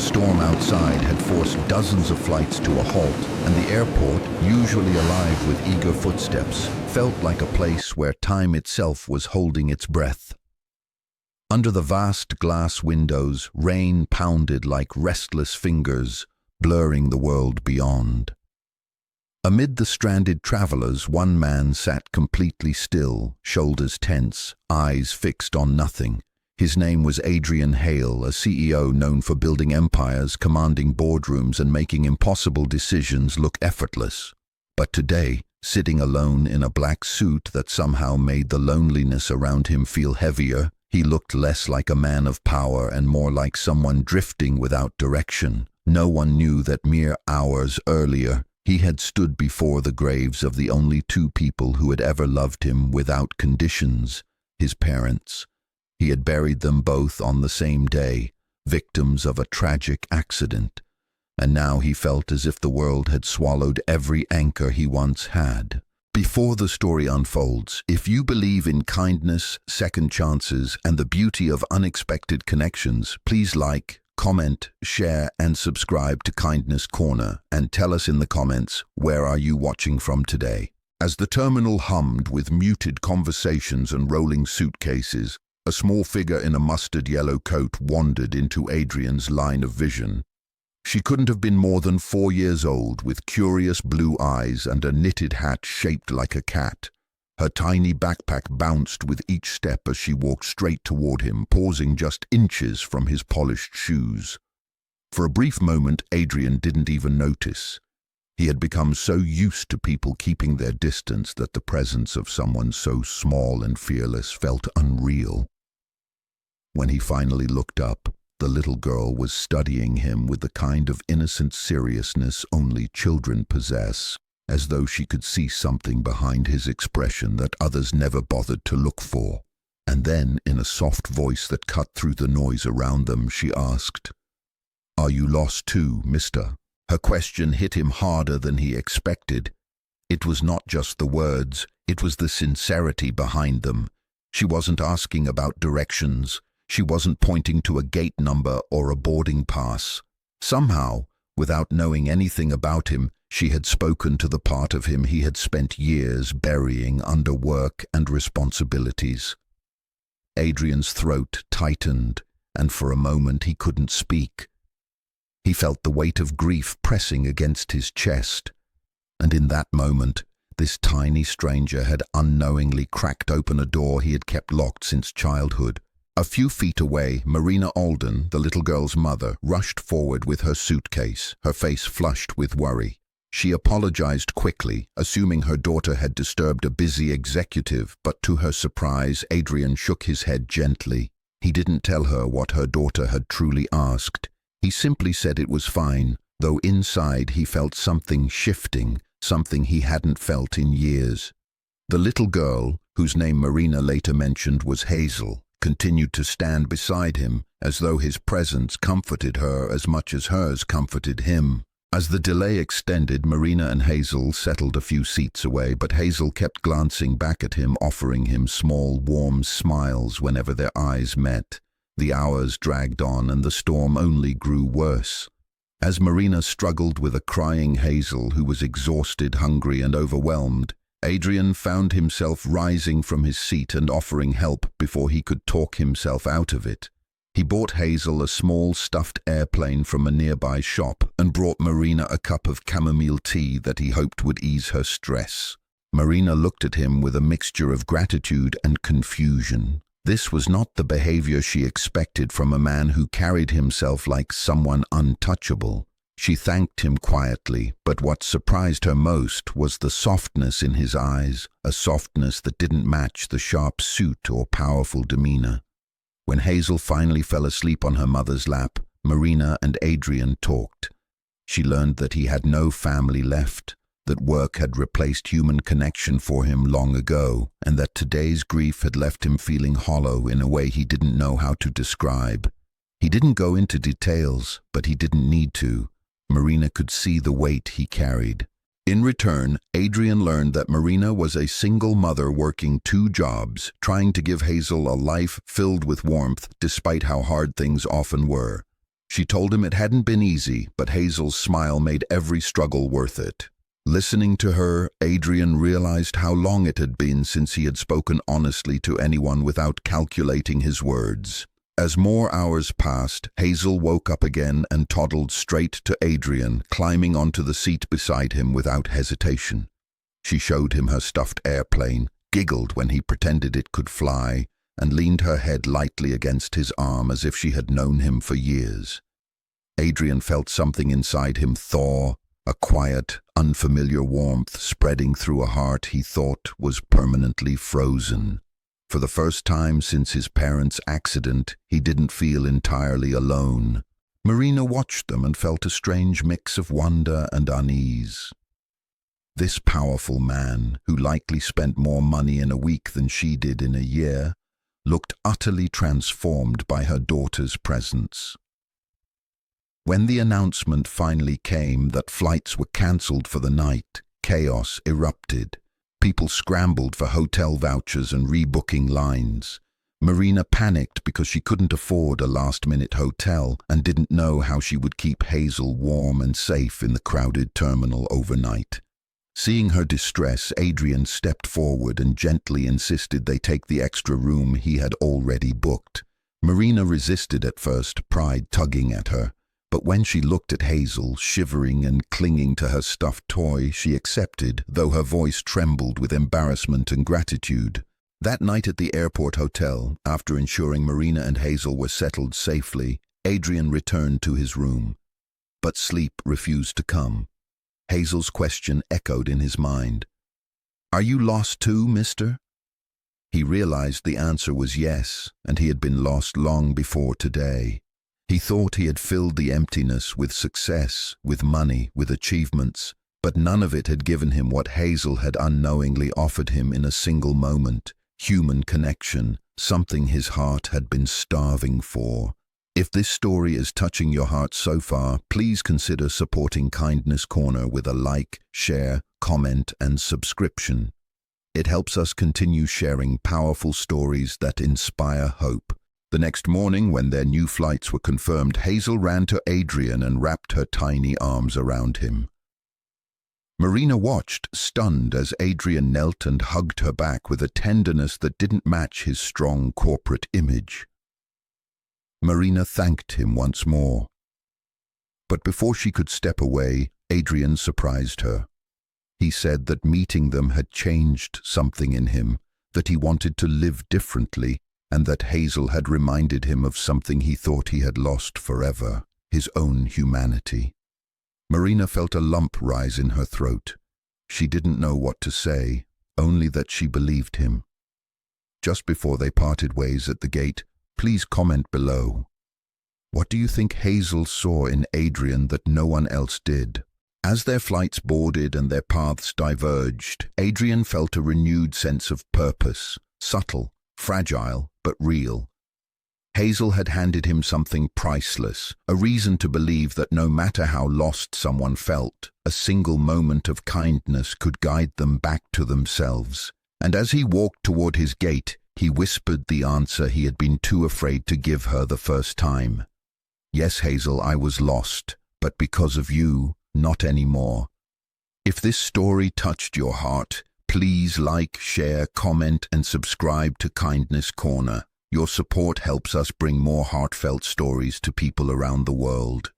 storm outside had forced dozens of flights to a halt, and the airport, usually alive with eager footsteps, felt like a place where time itself was holding its breath. Under the vast glass windows, rain pounded like restless fingers, blurring the world beyond. Amid the stranded travelers, one man sat completely still, shoulders tense, eyes fixed on nothing. His name was Adrian Hale, a CEO known for building empires, commanding boardrooms, and making impossible decisions look effortless. But today, sitting alone in a black suit that somehow made the loneliness around him feel heavier, he looked less like a man of power and more like someone drifting without direction. No one knew that mere hours earlier, he had stood before the graves of the only two people who had ever loved him without conditions, his parents. He had buried them both on the same day, victims of a tragic accident, and now he felt as if the world had swallowed every anchor he once had. Before the story unfolds, if you believe in kindness, second chances, and the beauty of unexpected connections, please like, comment, share, and subscribe to Kindness Corner, and tell us in the comments, where are you watching from today? As the terminal hummed with muted conversations and rolling suitcases, a small figure in a mustard yellow coat wandered into Adrian's line of vision. She couldn't have been more than 4 years old, with curious blue eyes and a knitted hat shaped like a cat. Her tiny backpack bounced with each step as she walked straight toward him, pausing just inches from his polished shoes. For a brief moment, Adrian didn't even notice. He had become so used to people keeping their distance that the presence of someone so small and fearless felt unreal. When he finally looked up, the little girl was studying him with the kind of innocent seriousness only children possess, as though she could see something behind his expression that others never bothered to look for. And then, in a soft voice that cut through the noise around them, she asked, "Are you lost too, mister?" Her question hit him harder than he expected. It was not just the words, it was the sincerity behind them. She wasn't asking about directions. She wasn't pointing to a gate number or a boarding pass. Somehow, without knowing anything about him, she had spoken to the part of him he had spent years burying under work and responsibilities. Adrian's throat tightened, and for a moment he couldn't speak. He felt the weight of grief pressing against his chest, and in that moment, this tiny stranger had unknowingly cracked open a door he had kept locked since childhood. A few feet away, Marina Alden, the little girl's mother, rushed forward with her suitcase, her face flushed with worry. She apologized quickly, assuming her daughter had disturbed a busy executive, but to her surprise, Adrian shook his head gently. He didn't tell her what her daughter had truly asked. He simply said it was fine, though inside he felt something shifting, something he hadn't felt in years. The little girl, whose name Marina later mentioned was Hazel, continued to stand beside him, as though his presence comforted her as much as hers comforted him. As the delay extended, Marina and Hazel settled a few seats away, but Hazel kept glancing back at him, offering him small, warm smiles whenever their eyes met. The hours dragged on, and the storm only grew worse. As Marina struggled with a crying Hazel who was exhausted, hungry, and overwhelmed, Adrian found himself rising from his seat and offering help before he could talk himself out of it. He bought Hazel a small stuffed airplane from a nearby shop and brought Marina a cup of chamomile tea that he hoped would ease her stress. Marina looked at him with a mixture of gratitude and confusion. This was not the behavior she expected from a man who carried himself like someone untouchable. She thanked him quietly, but what surprised her most was the softness in his eyes, a softness that didn't match the sharp suit or powerful demeanor. When Hazel finally fell asleep on her mother's lap, Marina and Adrian talked. She learned that he had no family left, that work had replaced human connection for him long ago, and that today's grief had left him feeling hollow in a way he didn't know how to describe. He didn't go into details, but he didn't need to. Marina could see the weight he carried. In return, Adrian learned that Marina was a single mother working 2 jobs, trying to give Hazel a life filled with warmth despite how hard things often were. She told him it hadn't been easy, but Hazel's smile made every struggle worth it. Listening to her, Adrian realized how long it had been since he had spoken honestly to anyone without calculating his words. As more hours passed, Hazel woke up again and toddled straight to Adrian, climbing onto the seat beside him without hesitation. She showed him her stuffed airplane, giggled when he pretended it could fly, and leaned her head lightly against his arm as if she had known him for years. Adrian felt something inside him thaw, a quiet, unfamiliar warmth spreading through a heart he thought was permanently frozen. For the first time since his parents' accident, he didn't feel entirely alone. Marina watched them and felt a strange mix of wonder and unease. This powerful man, who likely spent more money in a week than she did in a year, looked utterly transformed by her daughter's presence. When the announcement finally came that flights were cancelled for the night, chaos erupted. People scrambled for hotel vouchers and rebooking lines. Marina panicked because she couldn't afford a last-minute hotel and didn't know how she would keep Hazel warm and safe in the crowded terminal overnight. Seeing her distress, Adrian stepped forward and gently insisted they take the extra room he had already booked. Marina resisted at first, pride tugging at her. But when she looked at Hazel, shivering and clinging to her stuffed toy, she accepted, though her voice trembled with embarrassment and gratitude. That night at the airport hotel, after ensuring Marina and Hazel were settled safely, Adrian returned to his room. But sleep refused to come. Hazel's question echoed in his mind. "Are you lost too, mister?" He realized the answer was yes, and he had been lost long before today. He thought he had filled the emptiness with success, with money, with achievements, but none of it had given him what Hazel had unknowingly offered him in a single moment: human connection, something his heart had been starving for. If this story is touching your heart so far, please consider supporting Kindness Corner with a like, share, comment, and subscription. It helps us continue sharing powerful stories that inspire hope. The next morning, when their new flights were confirmed, Hazel ran to Adrian and wrapped her tiny arms around him. Marina watched, stunned, as Adrian knelt and hugged her back with a tenderness that didn't match his strong corporate image. Marina thanked him once more. But before she could step away, Adrian surprised her. He said that meeting them had changed something in him, that he wanted to live differently, and that Hazel had reminded him of something he thought he had lost forever, his own humanity. Marina felt a lump rise in her throat. She didn't know what to say, only that she believed him. Just before they parted ways at the gate, please comment below. What do you think Hazel saw in Adrian that no one else did? As their flights boarded and their paths diverged, Adrian felt a renewed sense of purpose, subtle, fragile, but real. Hazel had handed him something priceless, a reason to believe that no matter how lost someone felt, a single moment of kindness could guide them back to themselves. And as he walked toward his gate, he whispered the answer he had been too afraid to give her the first time. "Yes, Hazel, I was lost, but because of you, not anymore." If this story touched your heart, please like, share, comment, and subscribe to Kindness Corner. Your support helps us bring more heartfelt stories to people around the world.